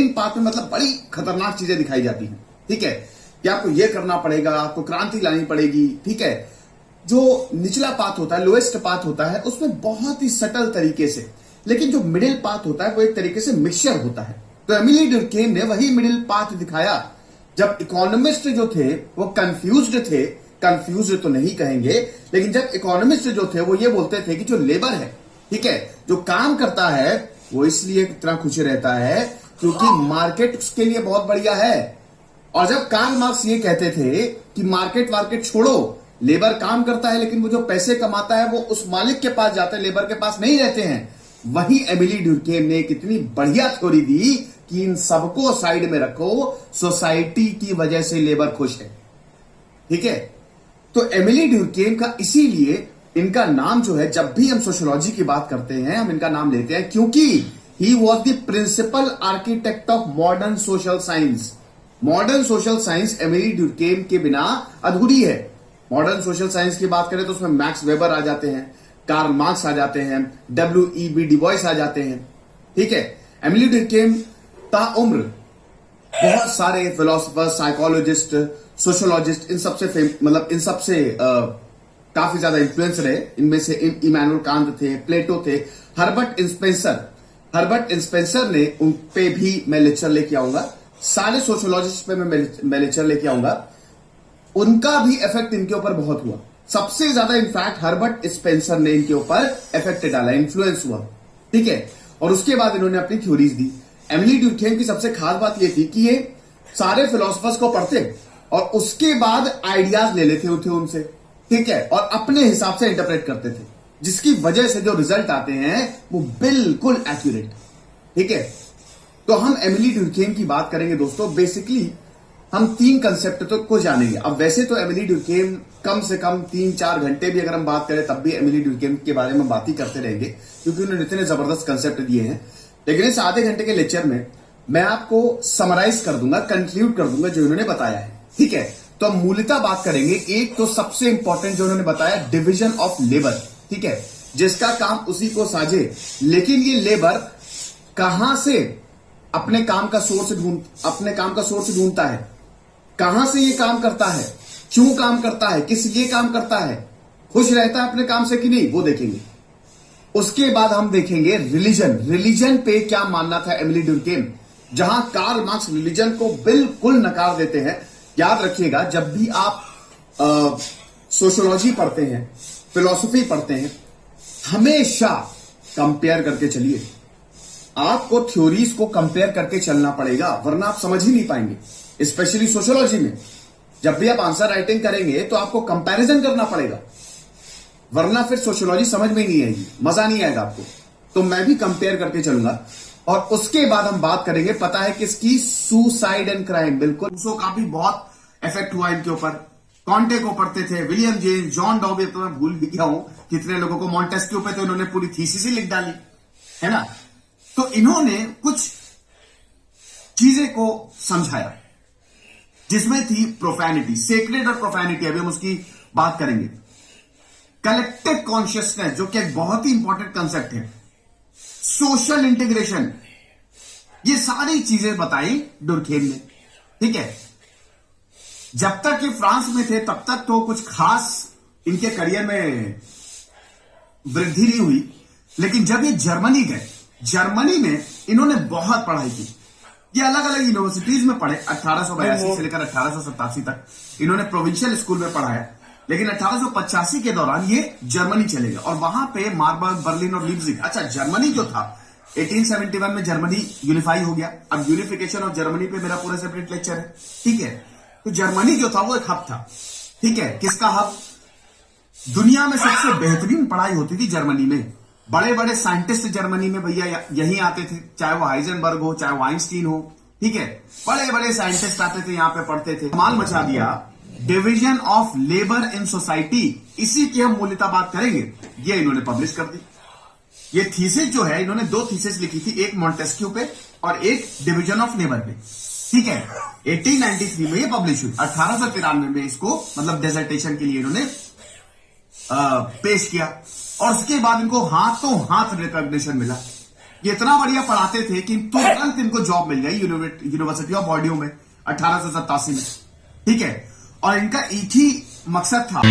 Main path में मतलब बड़ी खतरनाक चीजें दिखाई जाती हैं, ठीक है, कि आपको ये करना पड़ेगा, आपको क्रांति लानी पड़ेगी, ठीक है। जो निचला पाथ होता है, लोएस्ट पाथ होता है, उसमें बहुत ही सटल तरीके से, लेकिन जो मिडिल पाथ होता है वो एक तरीके से मिक्सचर होता है। तो एमिली डुर्केम ने वही मिडिल पाथ दिखाया। जब इकोनॉमिस्ट जो थे वो कंफ्यूज्ड थे, कंफ्यूज्ड तो नहीं कहेंगे, लेकिन जब इकोनॉमिस्ट जो थे वो ये बोलते थे कि जो लेबर है, ठीक है, जो काम करता है, वो इसलिए इतना खुश रहता है क्योंकि मार्केट उसके लिए बहुत बढ़िया है। और जब कार्ल मार्क्स ये कहते थे कि मार्केट वार्केट छोड़ो, लेबर काम करता है लेकिन वो जो पैसे कमाता है वो उस मालिक के पास जाते हैं, लेबर के पास नहीं रहते हैं। वही एमिली डुर्केम ने एक इतनी बढ़िया थ्योरी दी कि इन सबको साइड में रखो, सोसाइटी की वजह से लेबर खुश है, ठीक है। तो एमिली डुर्केम का इसीलिए इनका नाम जो है, जब भी हम सोशियोलॉजी की बात करते हैं हम इनका नाम लेते हैं, क्योंकि he was the principal architect of modern social science. Modern social science Emile Durkheim के बिना अधूरी है। मॉडर्न सोशल साइंस की बात करें तो उसमें मैक्स वेबर आ जाते हैं, कार्ल मार्क्स आ जाते हैं, W.E.B. डुबोइस आ जाते हैं, ठीक है। एमिली डुर्केम ताउम्र बहुत सारे फिलोसोफर, साइकोलॉजिस्ट, सोशियोलॉजिस्ट, इन सबसे काफी ज्यादा इन्फ्लुएंस रहे। इनमें से इमैनुअल कांत थे, प्लेटो थे, हर्बर्ट स्पेंसर ने, उन पे भी मैं लेक्चर लेके आऊंगा। सारे सोशियोलॉजिस्ट पे मैं लेक्चर लेके आऊंगा। उनका भी इफेक्ट इनके ऊपर बहुत हुआ। सबसे ज्यादा इनफैक्ट हर्बर्ट स्पेंसर ने इनके ऊपर इफेक्ट डाला, इन्फ्लुएंस हुआ, ठीक है। और उसके बाद इन्होंने अपनी थ्योरीज दी। एमिली डुर्केम की सबसे खास बात यह थी कि ये सारे फिलोसफर्स को पढ़ते और उसके बाद आइडियाज ले लेते थे उनसे, ठीक है, और अपने हिसाब से इंटरप्रेट करते थे, जिसकी वजह से जो रिजल्ट आते हैं वो बिल्कुल एक्यूरेट, ठीक है। तो हम एमिली डुर्केम की बात करेंगे दोस्तों। बेसिकली हम 3 कंसेप्ट तो को जानेंगे। अब वैसे तो एमिली डुर्केम कम से कम 3-4 घंटे भी अगर हम बात करें तब भी एमिली डुर्केम के बारे में बात ही करते रहेंगे, क्योंकि उन्होंने इतने जबरदस्त कंसेप्ट दिए हैं। लेकिन इस आधे घंटे के लेक्चर में मैं आपको समराइज कर दूंगा, कंक्लूड कर दूंगा जो इन्होंने बताया है, ठीक है। तो हम मूलतः बात करेंगे। एक तो सबसे इंपॉर्टेंट जो उन्होंने बताया, डिविजन ऑफ लेबर, ठीक है, जिसका काम उसी को साझे, लेकिन ये लेबर कहां से अपने काम का सोर्स ढूंढता है, कहां से ये काम करता है, क्यों काम करता है, किस लिए काम करता है, खुश रहता है अपने काम से कि नहीं, वो देखेंगे। उसके बाद हम देखेंगे रिलीजन पे क्या मानना था एमिली डुर्केम, जहां कार्ल मार्क्स रिलीजन को बिल्कुल नकार देते हैं। याद रखिएगा, जब भी आप सोशियोलॉजी पढ़ते हैं, फिलॉसफी पढ़ते हैं, हमेशा कंपेयर करके चलिए। आपको थ्योरीज को कंपेयर करके चलना पड़ेगा, वरना आप समझ ही नहीं पाएंगे। स्पेशली सोशियोलॉजी में जब भी आप आंसर राइटिंग करेंगे तो आपको कंपैरिजन करना पड़ेगा, वरना फिर सोशियोलॉजी समझ में नहीं आएगी, मजा नहीं आएगा आपको। तो मैं भी कंपेयर करके चलूंगा। और उसके बाद हम बात करेंगे, पता है किसकी, सुसाइड एंड क्राइम। बिल्कुल, रूसो का भी बहुत इफेक्ट हुआ इनके ऊपर। कॉन्टे को पढ़ते थे, विलियम जेम्स, जॉन डॉबे, तो मैं भूल भी गया हूं कितने लोगों को। मॉन्टेस्क्यू पे तो इन्होंने पूरी थीसिस ही लिख डाली है ना। तो इन्होंने कुछ चीजें को समझाया जिसमें थी प्रोफैनिटी, सेक्रेड और प्रोफैनिटी, अभी हम उसकी बात करेंगे। कलेक्टिव कॉन्शियसनेस, जो कि एक बहुत ही इंपॉर्टेंट कंसेप्ट है, सोशल इंटीग्रेशन, ये सारी चीजें बताई डुर्केम ने, ठीक है। जब तक ये फ्रांस में थे तब तक तो कुछ खास इनके करियर में वृद्धि नहीं हुई, लेकिन जब ये जर्मनी गए, जर्मनी में इन्होंने बहुत पढ़ाई की। ये अलग अलग यूनिवर्सिटीज में पढ़े, 1882 से लेकर 1887 तक इन्होंने प्रोविंशियल स्कूल में पढ़ाया। लेकिन 1885 के दौरान ये जर्मनी चले गए और वहां पे मार्बर्ग, बर्लिन और लीप्जिग। अच्छा, जर्मनी जो था 1871 में जर्मनी यूनिफाई हो गया। अब यूनिफिकेशन ऑफ जर्मनी पे मेरा पूरा सेपरेट लेक्चर है, ठीक है। तो जर्मनी जो था वो एक हब था, ठीक है। किसका हब? दुनिया में सबसे बेहतरीन पढ़ाई होती थी जर्मनी में। बड़े बड़े साइंटिस्ट जर्मनी में भैया यहीं आते थे, चाहे वो हाइजेनबर्ग हो, चाहे वो आइंस्टीन हो, ठीक है। बड़े बड़े साइंटिस्ट आते थे, यहां पे पढ़ते थे। कमाल मचा दिया division of labour in society, इसी की हम मूलतः बात करेंगे। ये इन्होंने पब्लिश कर दी। ये थीसिस जो है, इन्होंने 2 थीसिस लिखी थी, एक मॉन्टेस्क्यू पे और एक डिवीजन ऑफ लेबर पे, ठीक है। 1893 में ये पब्लिश हुई। 1893 में इसको मतलब डेजर्टेशन के लिए इन्होंने पेश किया और उसके बाद इनको हाथों हाथ रिकॉग्निशन मिला। ये इतना बढ़िया पढ़ाते थे कि तुरंत इनको जॉब मिल गई यूनिवर्सिटी ऑफ बॉर्डियो में 1887 में। ठीक है, और इनका एक ही मकसद था